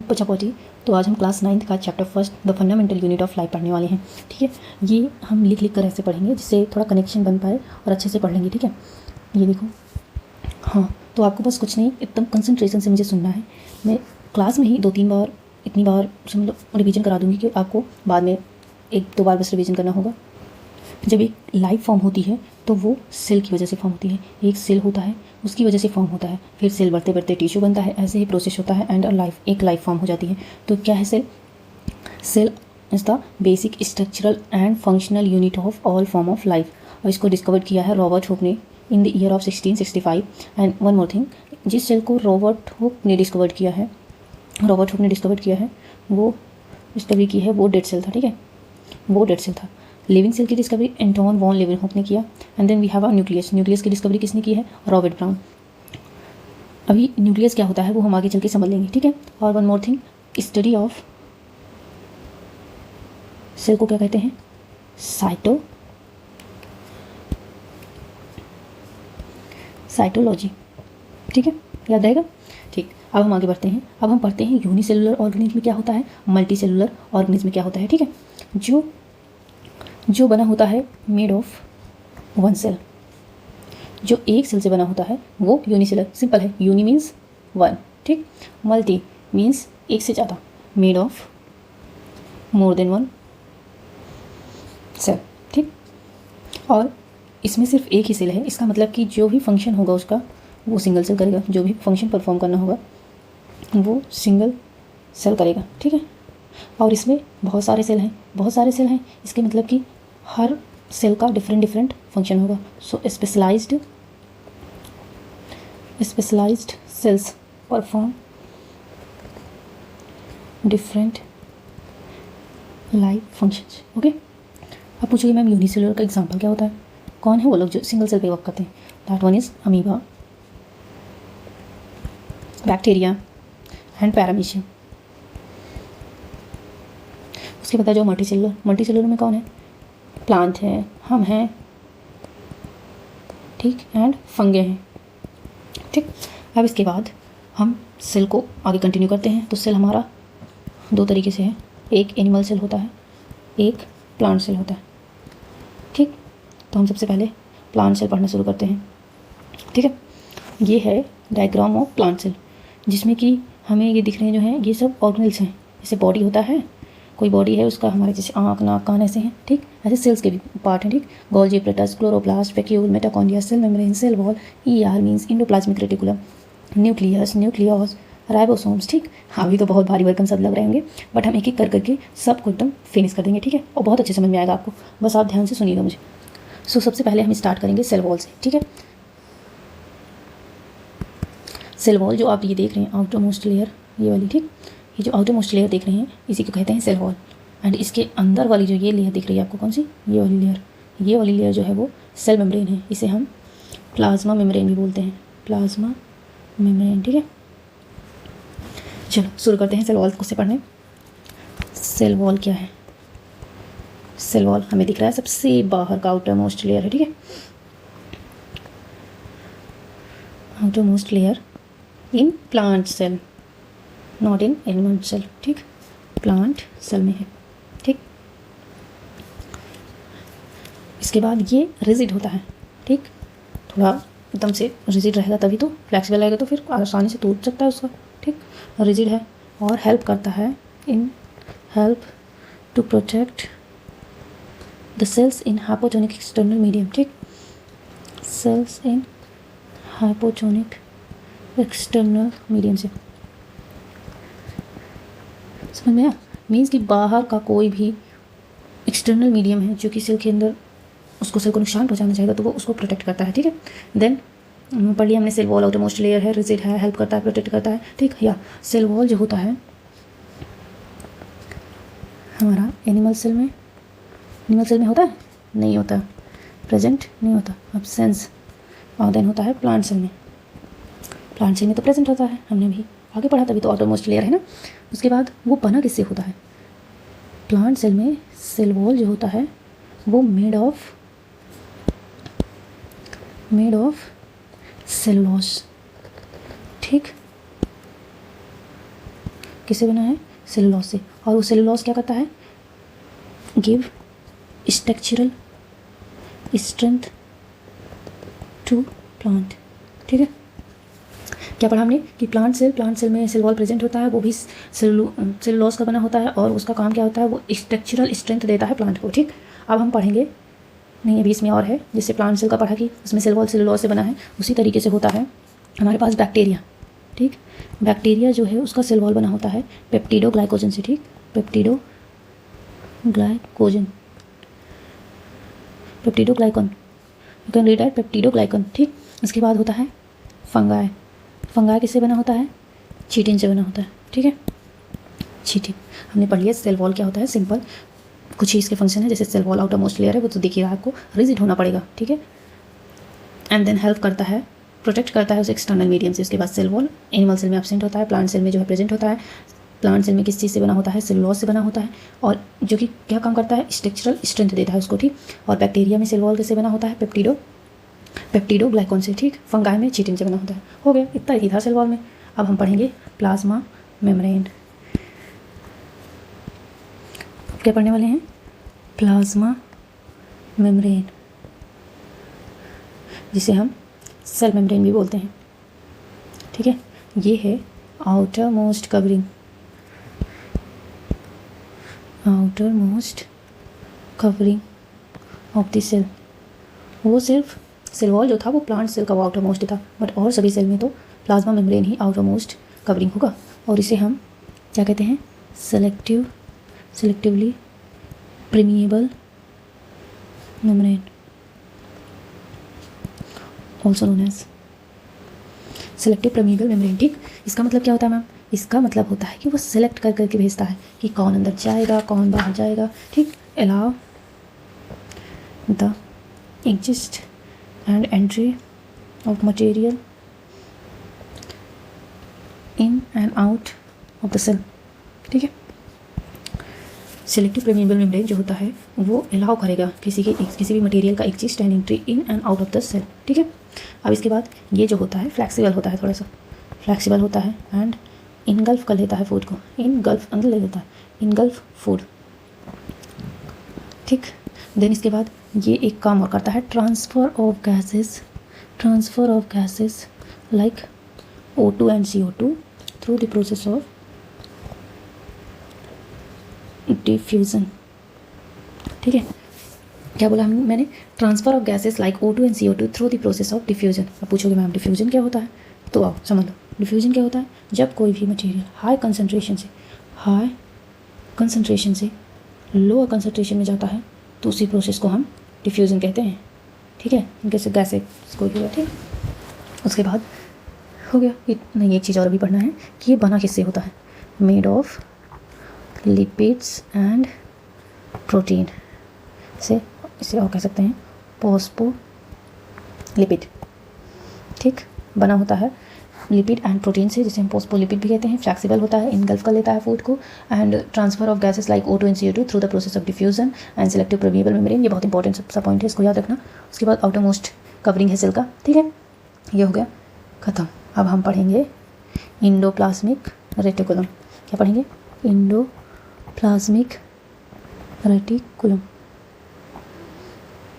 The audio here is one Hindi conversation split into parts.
बच्चा पहुँची। तो आज हम क्लास 9th का chapter first the fundamental unit of life पढ़ने वाले हैं। ठीक है, ये हम लिख लिख कर ऐसे पढ़ेंगे जिससे थोड़ा कनेक्शन बन पाए और अच्छे से पढ़ लेंगे। ठीक है, ये देखो। हाँ, तो आपको बस कुछ नहीं, एकदम कंसंट्रेशन से मुझे सुनना है। मैं क्लास में ही 2-3 बार इतनी बार मतलब रिवीजन करा दूँगी कि आपको बाद में 1-2 बार बस रिवीजन करना होगा। जब एक लाइफ फॉर्म होती है तो वो सेल की वजह से फॉर्म होती है। एक सेल होता है, उसकी वजह से फॉर्म होता है, फिर सेल बढ़ते बढ़ते टिश्यू बनता है, ऐसे ही प्रोसेस होता है एंड एक लाइफ फॉर्म हो जाती है। तो क्या है cell? Cell is the basic structural and functional unit of all form of life. और इसको डिस्कवर किया है रॉबर्ट हुक ने in the year of 1665। And one more thing, जिस सेल को रॉबर्ट हुक ने डिस्कवर किया है वो डिस्कवरी की है, वो डेड सेल था। ठीक है, वो डेड सेल था। लिविंग सेल की डिस्कवरी एंटोन वॉन लेवेनहुक ने किया। And then we have a nucleus. Nucleus की डिस्कवरी किसने की है? Robert brown. अभी न्यूक्लियस क्या होता है वो हम आगे चल के समझ लेंगे। ठीक है, और one more thing, study of cell को क्या कहते हैं? साइटोलॉजी। ठीक है, याद रहेगा। ठीक, अब हम आगे बढ़ते हैं। अब हम पढ़ते हैं यूनिसेलुलर ऑर्गेनिज्म में क्या होता है, मल्टी सेलुलर ऑर्गेनिज्म में क्या होता है। ठीक है, जो बना होता है मेड ऑफ वन सेल, जो एक सेल से बना होता है वो यूनिसेलर। सिंपल है, यूनि मीन्स वन। ठीक, मल्टी मीन्स एक से ज़्यादा, made of more than one cell. ठीक, और इसमें सिर्फ एक ही सेल है, इसका मतलब कि जो भी फंक्शन होगा उसका वो सिंगल सेल करेगा, जो भी फंक्शन परफॉर्म करना होगा वो सिंगल सेल करेगा। ठीक है, और इसमें बहुत सारे सेल हैं, इसके मतलब कि हर सेल का डिफरेंट फंक्शन होगा। So specialized cells perform different life functions. Okay, अब पूछोगे मैम यूनिसेलुलर का एग्जांपल क्या होता है? कौन है वो लोग जो सिंगल सेल पे वर्क करते हैं? That one is amoeba, bacteria and paramecium. उसके बाद जो मल्टीसेलुलर में कौन है? प्लांट है, हम हैं, ठीक, एंड फंगे हैं। ठीक, अब इसके बाद हम सेल को आगे कंटिन्यू करते हैं। तो सेल हमारा 2 तरीके से है, एक एनिमल सेल होता है, एक प्लांट सेल होता है। ठीक, तो हम सबसे पहले प्लांट सेल पढ़ना शुरू करते हैं। ठीक है, ये है डायग्राम ऑफ प्लांट सेल, जिसमें कि हमें ये दिख रहे हैं जो हैं ये सब ऑर्गेनेल्स हैं। जैसे बॉडी होता है, कोई बॉडी है उसका, हमारे जैसे आँख, नाक, कान ऐसे हैं। ठीक, ऐसे सेल्स के भी पार्ट हैं। ठीक, Golgi, apparatus, chloroplast, vacuole, mitochondria, cell membrane, cell wall, ER means endoplasmic reticulum, nucleus, nucleus, ribosomes. ठीक, अभी तो बहुत भारी भरकम सब लग रहे होंगे, बट हम एक एक कर करके सबको एकदम फिनिश कर देंगे। ठीक है, और बहुत अच्छे समझ में आएगा आपको, बस आप ध्यान से सुनिएगा मुझे। सो सबसे पहले हम स्टार्ट करेंगे सेल वॉल से। ठीक है, सेल वॉल जो आप ये देख रहे हैं, आउटर मोस्ट लेयर ये वाली। ठीक, ये जो आउटर मोस्ट लेयर देख रहे हैं इसी को कहते हैं सेल वॉल। एंड इसके अंदर वाली जो ये लेयर दिख रही है आपको, कौन सी? ये वाली लेयर जो है वो सेल मेम्ब्रेन है। इसे हम प्लाज्मा मेम्ब्रेन भी बोलते हैं, प्लाज्मा मेम्ब्रेन। ठीक है, चलो शुरू करते हैं सेल वॉल को से पढ़ने। सेल वॉल क्या है? सेल वॉल हमें दिख रहा है सबसे बाहर का आउटर मोस्ट लेयर है। ठीक है, outermost layer in plant cell, not in animal cell. ठीक, प्लांट सेल में है। ठीक, इसके बाद ये रिजिड होता है। ठीक, थोड़ा एकदम से रिजिड रहेगा तभी तो, फ्लेक्सिबल रहेगा तो फिर आसानी से टूट सकता है उसका। ठीक, रिजिड है और हेल्प करता है help to protect the cells in hypotonic external medium. ठीक, cells in hypotonic external medium से, समझ में आया? मीन्स कि बाहर का कोई भी एक्सटर्नल मीडियम है जो कि सेल के अंदर उसको सेल को नुकसान पहुंचाना चाहेगा तो वो उसको प्रोटेक्ट करता है। ठीक है, देन पढ़ लिया हमने cell wall outermost layer है, रिजिड है, हेल्प करता है, प्रोटेक्ट करता है। ठीक, या सेल वॉल जो होता है हमारा एनिमल सेल में होता है, नहीं होता, प्रेजेंट नहीं होता, एब्सेंस। और देन होता है प्लांट सेल में तो प्रेजेंट होता है, हमने भी आगे पढ़ा तभी तो आउटर मोस्ट लेयर है ना। उसके बाद वो बना किससे होता है? प्लांट सेल में सेल वॉल जो होता है वो मेड ऑफ सेलुलोज। ठीक, किससे बना है? सेलुलोज से। और वो सेलुलोज क्या करता है? Give structural strength to plant. ठीक है, क्या पढ़ा हमने कि प्लांट सेल में सेल वॉल प्रेजेंट होता है, वो भी सेलुलोज का बना होता है और उसका काम क्या होता है? वो स्ट्रक्चरल स्ट्रेंथ देता है प्लांट को। ठीक, अब हम पढ़ेंगे, नहीं अभी इसमें और है, जिससे प्लांट सेल का पढ़ा कि उसमें सेल वॉल सेलुलोज से बना है, उसी तरीके से होता है हमारे पास बैक्टीरिया। ठीक, बैक्टीरिया जो है उसका सेल वॉल बना होता है पेप्टिडोग्लाइकोजन से। ठीक, peptidoglycogen, peptidoglycan, you can read that peptidoglycan. ठीक, इसके बाद होता है फंगाई। फंगाई किससे बना होता है? चीटिन से बना होता है। ठीक है, चीटिन हमने पढ़ लिया। सेल वॉल क्या होता है? सिंपल कुछ ही इसके फंक्शन है, जैसे cell wall outermost layer है वो तो दिख ही रहा है आपको, रिजिड होना पड़ेगा। ठीक है, एंड देन हेल्प करता है, प्रोटेक्ट करता है उस एक्सटर्नल मीडियम से। उसके बाद सेल वॉल एनिमल सेल में एब्सेंट होता है, प्लांट सेल में जो है प्रेजेंट होता है। प्लांट सेल में किस चीज़ से बना होता है? सेलुलोज से बना होता है, और जो कि क्या काम करता है? स्ट्रक्चरल स्ट्रेंथ देता है उसको। ठीक, और बैक्टीरिया में सेल वॉल किससे बना होता है? पेप्टिडोग्लाइकन से। ठीक, फंगाई में चीटिन से बना होता है। हो गया, इतना ही था सेल वॉल में। अब हम पढ़ेंगे प्लाज्मा मेम्ब्रेन। क्या पढ़ने वाले हैं? प्लाज्मा मेम्ब्रेन, जिसे हम सेल मेम्ब्रेन भी बोलते हैं। ठीक है, ये है outermost covering, outermost covering of the cell. वो सिर्फ सेल वॉल जो था वो प्लांट सेल का वो आउटर मोस्ट था, बट और सभी सेल में तो प्लाज्मा मेम्ब्रेन ही आउटर मोस्ट कवरिंग होगा। और इसे हम क्या कहते हैं? Selectively permeable membrane, also known as selective permeable membrane। ठीक, इसका मतलब क्या होता है मैम? इसका मतलब होता है कि वो सेलेक्ट कर करके भेजता है कि कौन अंदर जाएगा कौन बाहर जाएगा। ठीक, allow the exist and entry of material in and out of the cell. ठीक है, सेलेक्टिव परमेबल मेम्ब्रेन जो होता है वो अलाउ करेगा किसी भी मटेरियल का exist and entry in and out of the cell. ठीक है, अब इसके बाद ये जो होता है फ्लैक्सिबल होता है, थोड़ा सा फ्लैक्सिबल होता है एंड इनगल्फ कर लेता है फूड को, इनगल्फ अंदर ले लेता है, इनगल्फ फूड। ठीक, देन इसके बाद ये एक काम और करता है, transfer of gases like O2 and CO2 through the process of diffusion. ठीक है, क्या बोला मैंने? Transfer of gases like O2 and CO2 through the process of diffusion. अब पूछोगे मैम डिफ्यूज़न क्या होता है? तो आओ समझ लो, डिफ्यूज़न क्या होता है? जब कोई भी मटेरियल हाई कंसनट्रेशन से लोअर कंसनट्रेशन में जाता है तो उसी प्रोसेस को हम डिफ्यूज़न कहते हैं। ठीक है, जैसे गैसेस कोई भी। ठीक, उसके बाद हो गया नहीं, एक चीज़ और भी पढ़ना है कि ये बना किससे होता है? Made of lipids and protein से, इसे और कह सकते हैं फॉस्फोलिपिड। ठीक, बना होता है लिपिड एंड प्रोटीन से, जिसे हम फॉस्फोलिपिड भी कहते हैं। फ्लैक्सिबल होता है, इनगल्फ कर लेता है फूड को, and transfer of gases like O2 and CO2 through the process of diffusion and selective permeable membrane. ये बहुत इंपॉर्टेंट सा पॉइंट है, इसको याद रखना। उसके बाद आउटर मोस्ट कवरिंग है सेल का। ठीक है, ये हो गया ख़त्म। अब हम पढ़ेंगे इंडोप्लाज्मिक रेटिकुलम। क्या पढ़ेंगे? Endoplasmic reticulum.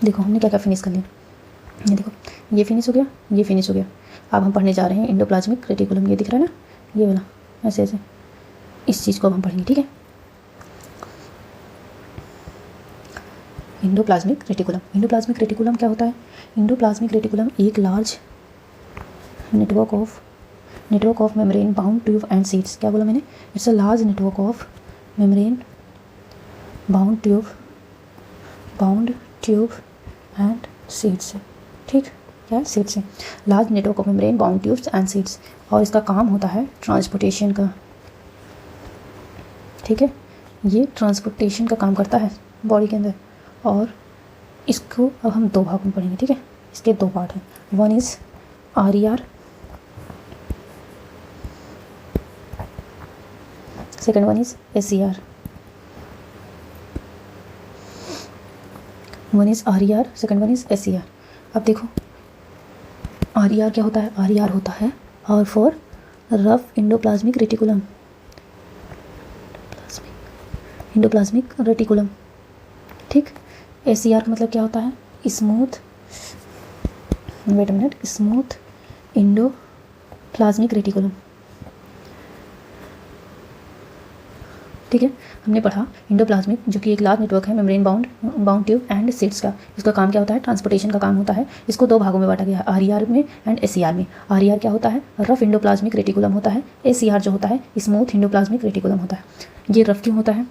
देखो हमने क्या क्या फिनिश कर लिया, ये देखो ये फिनिश हो गया, ये फिनिश हो गया। अब हम पढ़ने जा रहे हैं इंडोप्लाज्मिक रेटिकुलम। ये दिख रहा है ना, ये वाला ऐसे ऐसे, इस चीज़ को अब हम पढ़ेंगे। ठीक है, इंडोप्लाज्मिक रेटिकुलम। इंडोप्लाज्मिक रेटिकुलम क्या होता है? इंडोप्लाज्मिक रेटिकुलम एक large network of membrane bound tube and seeds. क्या बोला मैंने? It's a large network of membrane bound tube and seeds. ठीक, क्या है? सीड्स से large network of membrane bound tubes and seeds. और इसका काम होता है ट्रांसपोर्टेशन का। ठीक है, ये ट्रांसपोर्टेशन का काम करता है बॉडी के अंदर। और इसको अब हम दो भाग में पढ़ेंगे। ठीक है, इसके दो पार्ट हैं। One is RER, second one is SER। One is RER, second one is SER। अब देखो RER क्या होता है? RER होता है और for rough endoplasmic reticulum. Endoplasmic reticulum, ठीक। SCR का मतलब क्या होता है? Smooth, wait a minute, smooth endoplasmic reticulum, ठीक है। हमने पढ़ा एंडोप्लाज्मिक जो कि एक लार्ज नेटवर्क है membrane bound tube and seeds का। इसका काम क्या होता है? ट्रांसपोर्टेशन का काम होता है। इसको दो भागों में बांटा गया है, RER में एंड SCR में। RER क्या होता है? रफ एंडोप्लाज्मिक रेटिकुलम होता है। SCR जो होता है स्मूथ एंडोप्लाज्मिक रेटिकुलम होता है। ये रफ क्यों होता है?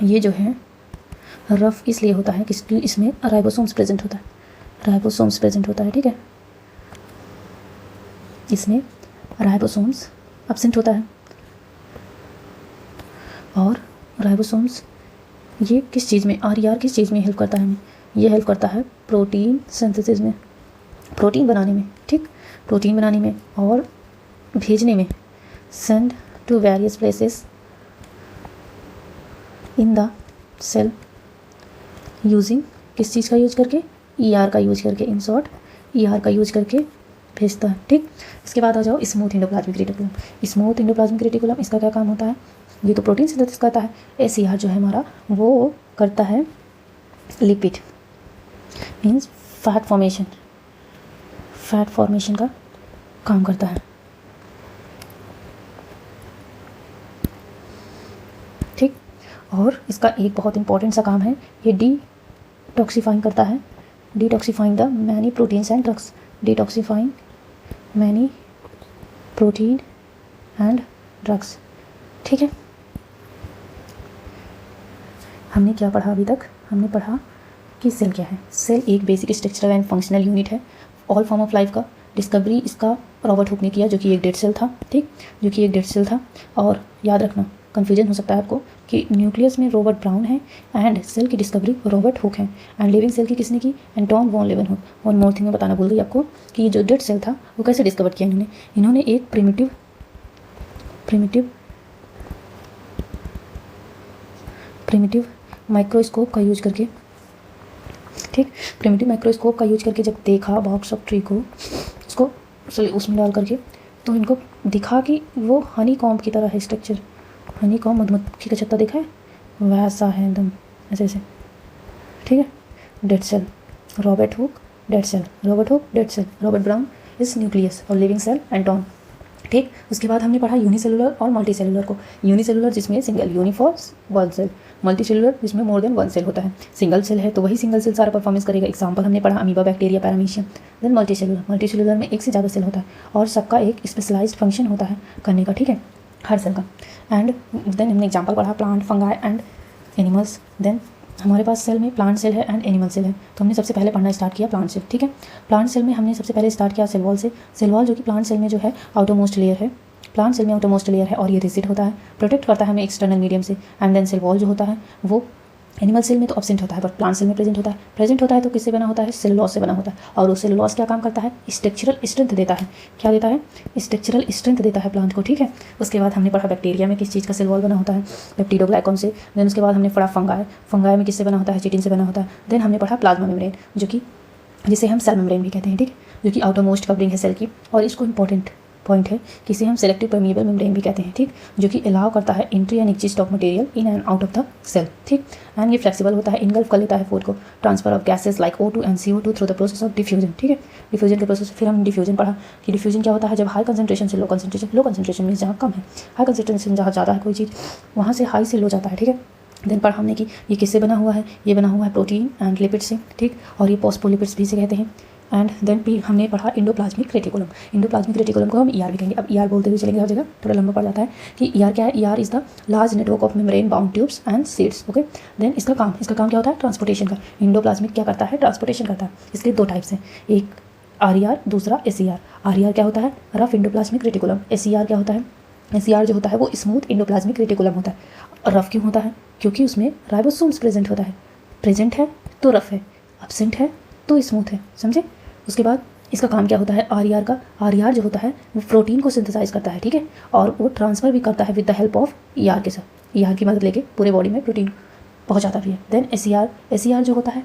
ये जो है रफ इसलिए होता है कि इसमें राइबोसोम्स प्रेजेंट होता है, राइबोसोम्स प्रेजेंट होता है, ठीक है। इसमें राइबोसोम्स एब्सेंट होता है। और राइबोसोम्स ये किस चीज़ में, RER किस चीज़ में हेल्प करता है हमें? ये हेल्प करता है प्रोटीन सिंथेसिस में, प्रोटीन बनाने में, ठीक। प्रोटीन बनाने में और भेजने में, send to various places in the cell using, किस चीज़ का यूज करके? ER का यूज करके, इन शॉर्ट ER का यूज करके भेजता है, ठीक। इसके बाद आ जाओ smooth endoplasmic reticulum. Smooth endoplasmic reticulum, इसका क्या काम होता है? ये तो प्रोटीन सिंथेसिस करता है। SCR जो है हमारा वो करता है lipid, means fat formation, fat formation का काम करता है, ठीक। और इसका एक बहुत इंपॉर्टेंट सा काम है, ये डिटॉक्सिफाइंग करता है, detoxifying the many proteins and drugs, detoxifying many protein and drugs, ठीक है। हमने क्या पढ़ा अभी तक? हमने पढ़ा कि सेल क्या है। सेल एक basic structural and functional unit है ऑल फॉर्म ऑफ लाइफ का। डिस्कवरी इसका रॉबर्ट हुक ने किया, जो कि एक डेड सेल था, ठीक, जो कि एक डेड सेल था। और याद रखना, कन्फ्यूजन हो सकता है आपको कि न्यूक्लियस में रॉबर्ट ब्राउन है एंड सेल की डिस्कवरी रॉबर्ट हुक है एंड लिविंग सेल की किसने की? Anton von Leeuwenhoek. One more thing मैं बताना भूल गई आपको कि जो डेड सेल था वो कैसे डिस्कवर किया इन्होंने एक प्रिमिटिव माइक्रोस्कोप का यूज करके, ठीक, प्रिमिटिव माइक्रोस्कोप का यूज करके जब देखा बॉक्स ऑफ ट्री को, उसको उसमें डाल करके, तो इनको दिखा कि वो हनी कॉम्ब की तरह है स्ट्रक्चर, हनी कॉम्ब, मधुमक्खी का छत्ता देखा है वैसा है एकदम, ऐसे ऐसे, ठीक है। Dead cell, Robert Hooke, dead cell, Robert Hooke, dead cell, Robert Brown is nucleus और लिविंग सेल एंटोन, ठीक। उसके बाद हमने पढ़ा यूनिसेलुलर और मल्टी सेलुलर को। यूनिसेलुलर जिसमें सिंगल यूनिफॉर वन सेल, मल्टी सेलुलर जिसमें मोर देन वन सेल होता है। सिंगल सेल है तो वही सिंगल सेल सारा परफॉर्मेंस करेगा। एग्जांपल हमने पढ़ा amoeba, bacteria, paramecium. Then multi cellular में एक से ज़्यादा सेल होता है और सबका एक स्पेशलाइज्ड फंक्शन होता है करने का, ठीक है, हर सेल का। एंड देन हमने एग्जाम्पल पढ़ा plant, fungi and animals. Then हमारे पास सेल में प्लांट सेल है एंड एनिमल सेल है, तो हमने सबसे पहले पढ़ना स्टार्ट किया प्लांट सेल, ठीक है। प्लांट सेल में हमने सबसे पहले स्टार्ट किया सेल वॉल से। सेल वॉल जो कि प्लांट सेल में जो है आउटरमोस्ट लेयर है, प्लांट सेल में आउटरमोस्ट लेयर है और ये रिजिड होता है, प्रोटेक्ट करता है हमें एक्सटर्नल मीडियम से। एंड देन सेल वॉल जो होता है वो एनिमल सेल में तो एब्सेंट होता है बट प्लांट सेल में प्रेजेंट होता है। प्रेजेंट होता है तो किससे बना होता है? सेलुलोज से बना होता है। और वो सेलुलोज क्या काम करता है? स्ट्रक्चरल स्ट्रेंथ देता है। क्या देता है? स्ट्रक्चरल स्ट्रेंथ देता है प्लांट को, ठीक है। उसके बाद हमने पढ़ा बैक्टीरिया में किस चीज़ का सेल वॉल बना होता है? पेप्टिडोग्लाइकॉन से। देन उसके बाद हमने पढ़ा फंगाई में किससे बना होता है? चिटिन से बना होता है। देन हमने पढ़ा प्लाज्मा मेम्ब्रेन, जो कि जिसे हम सेल मेम्ब्रेन भी कहते हैं, ठीक, जो कि आउटर मोस्ट कवरिंग है सेल की। और इसको इंपॉर्टेंट पॉइंट है कि इसे हम सेलेक्टिव परमिएबल मेम्ब्रेन भी कहते हैं, ठीक, जो कि अलाउ करता है entry and exist of material in and out of the cell, ठीक। एंड ये फ्लेक्सिबल होता है, इनगल्फ कर लेता है फूड को, transfer of gases like O2 and CO2 through the process of diffusion, ठीक है। डिफ्यूजन के प्रोसेस। फिर हम डिफ्यूजन पढ़ा कि डिफ्यूजन क्या होता है? जब हाई कंसंट्रेशन से लो कंसंट्रेशन मीन्स जहाँ कम है, हाई कंसंट्रेशन जहाँ ज़्यादा है कोई चीज़, वहाँ से हाई से लो जाता है, ठीक है। देन पढ़ा हमने कि ये किससे बना हुआ है? ये बना हुआ है प्रोटीन एंड लिपिड से, ठीक, और ये फॉस्फोलिपिड्स भी से कहते हैं। एंड देन भी हमने पढ़ा इंडोप्लाज्मिक रेटिकुलम। इंडोप्लाज्मिक रेटिकुलम को हम ER भी कहेंगे। अब ER बोलते हुए चलेंगे हर जगह, थोड़ा लंबा पड़ जाता है कि ER क्या है? ER is the large network of membrane bound tubes and seeds, okay. Then इसका काम क्या होता है? ट्रांसपोर्टेशन का। इंडोप्लाज्मिक क्या करता है? ट्रांसपोर्टेशन करता है। इसके दो टाइप्स हैं, एक RER, दूसरा SCR। RER क्या होता है? Rough endoplasmic reticulum. SCR क्या होता है? SCR जो होता है वो स्मूथ इंडोप्लाज्मिक रेटिकुलम होता है। रफ क्यों होता है? क्योंकि उसमें राइबोसोम्स प्रेजेंट होता है। प्रेजेंट है तो रफ है, एब्सेंट है तो स्मूथ है, समझे। उसके बाद इसका काम क्या होता है? RER का, RER जो होता है वो प्रोटीन को सिंथेसाइज करता है, ठीक है, और वो ट्रांसफर भी करता है with the help of ER के साथ। ER की मदद लेके पूरे बॉडी में प्रोटीन पहुंचाता भी है। देन SCR जो होता है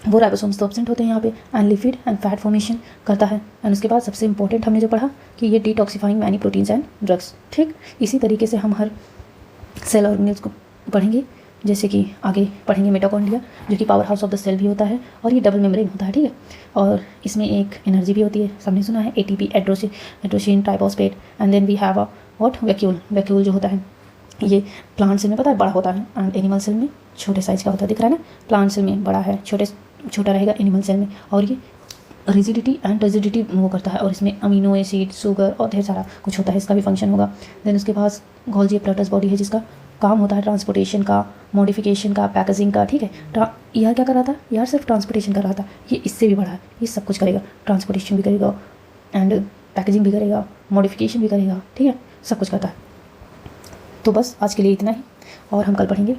वो राइबोसोम्स तो एब्सेंट होते हैं यहाँ पे, and lipid and fat formation करता है। एंड उसके बाद सबसे इंपॉर्टेंट हमने जो पढ़ा कि ये detoxifying many proteins and drugs, ठीक। इसी तरीके से हम हर सेल ऑर्गेनेल्स को पढ़ेंगे जैसे कि आगे पढ़ेंगे मिटोकॉन्ड्रिया, जो कि power house of the cell भी होता है और ये डबल मेम्ब्रेन होता है, ठीक है। और इसमें एक एनर्जी भी होती है, सबने सुना है ATP, adenosine triphosphate, and then we have a what vacuole जो होता है ये प्लांट सेल में पता है बड़ा होता है एंड एनिमल सेल में छोटे साइज का होता है, दिख रहा है ना। प्लांट सेल में बड़ा है, छोटा रहेगा एनिमल सेल में। और ये रिजिडिटी एंड रिजिडिटी वो करता है और इसमें अमीनो एसिड, शुगर और ढेर सारा कुछ होता है, इसका भी फंक्शन होगा। देन उसके पास गोल्जी एपरेटस बॉडी है जिसका काम होता है ट्रांसपोर्टेशन का, मॉडिफिकेशन का, पैकेजिंग का, ठीक है। यार क्या कर रहा था यार, सिर्फ ट्रांसपोर्टेशन कर रहा था, ये इससे भी बड़ा है, ये सब कुछ करेगा, ट्रांसपोर्टेशन भी करेगा एंड पैकेजिंग भी करेगा, मॉडिफिकेशन भी करेगा, ठीक है, सब कुछ करता है। तो बस आज के लिए इतना ही और हम कल पढ़ेंगे।